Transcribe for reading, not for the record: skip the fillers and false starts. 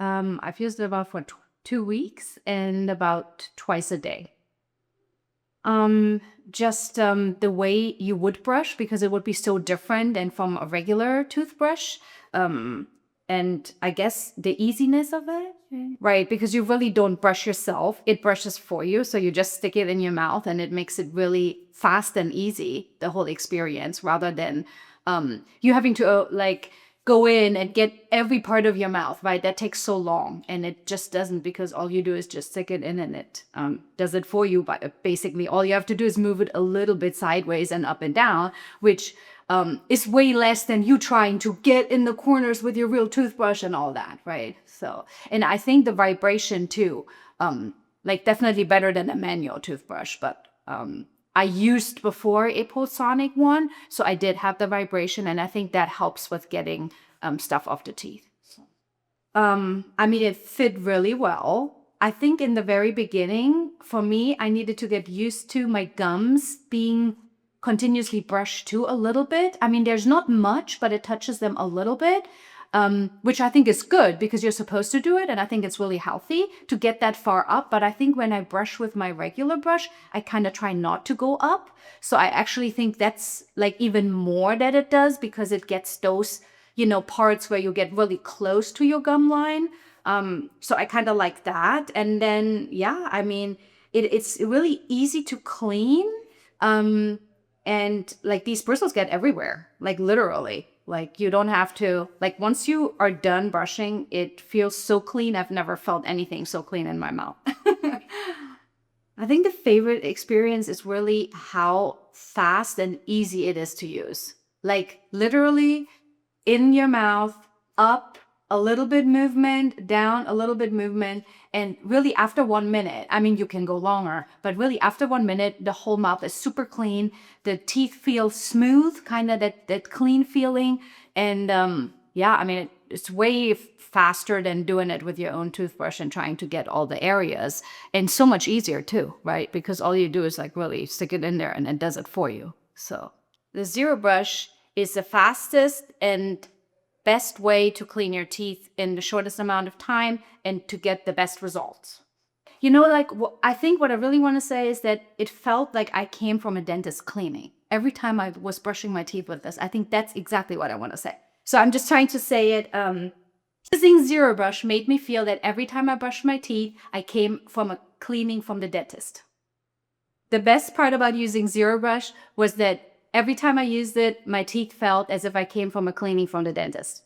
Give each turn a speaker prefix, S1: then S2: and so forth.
S1: I've used it about for 2 weeks and about twice a day. Just the way you would brush, because it would be so different than from a regular toothbrush. Um, and I guess the easiness of it, right? Because you really don't brush yourself, it brushes for you. So you just stick it in your mouth and it makes it really fast and easy, the whole experience, rather than you having to like go in and get every part of your mouth, right? That takes so long, and it just doesn't, because all you do is just stick it in and it does it for you. But basically all you have to do is move it a little bit sideways and up and down, which is way less than you trying to get in the corners with your real toothbrush and all that, right? So, and I think the vibration too, like definitely better than a manual toothbrush, but I used before a Pulsonic one, so I did have the vibration, and I think that helps with getting stuff off the teeth. I mean, it fit really well. I think in the very beginning, for me, I needed to get used to my gums being continuously brushed too a little bit. I mean, there's not much, but it touches them a little bit. Which I think is good, because you're supposed to do it. And I think it's really healthy to get that far up. But I think when I brush with my regular brush, I kind of try not to go up. So I actually think that's like even more that it does, because it gets those, parts where you get really close to your gum line. So I kind of like that. And then, yeah, I mean, it's really easy to clean. And like these bristles get everywhere, like literally. Like you don't have to, like once you are done brushing, it feels so clean. I've never felt anything so clean in my mouth. I think the favorite experience is really how fast and easy it is to use. Like literally in your mouth, up a little bit movement, down a little bit movement. And really after 1 minute, I mean, you can go longer, but really after 1 minute, the whole mouth is super clean. The teeth feel smooth, kind of that clean feeling. And yeah, I mean, it's way faster than doing it with your own toothbrush and trying to get all the areas. And so much easier too, right? Because all you do is like really stick it in there and it does it for you. So the ZERObrush is the fastest and best way to clean your teeth in the shortest amount of time and to get the best results. Like I think what I really want to say is that it felt like I came from a dentist cleaning. Every time I was brushing my teeth with this, I think that's exactly what I want to say. So I'm just trying to say it. Using ZERObrush made me feel that every time I brushed my teeth, I came from a cleaning from the dentist. The best part about using ZERObrush was that every time I used it, my teeth felt as if I came from a cleaning from the dentist.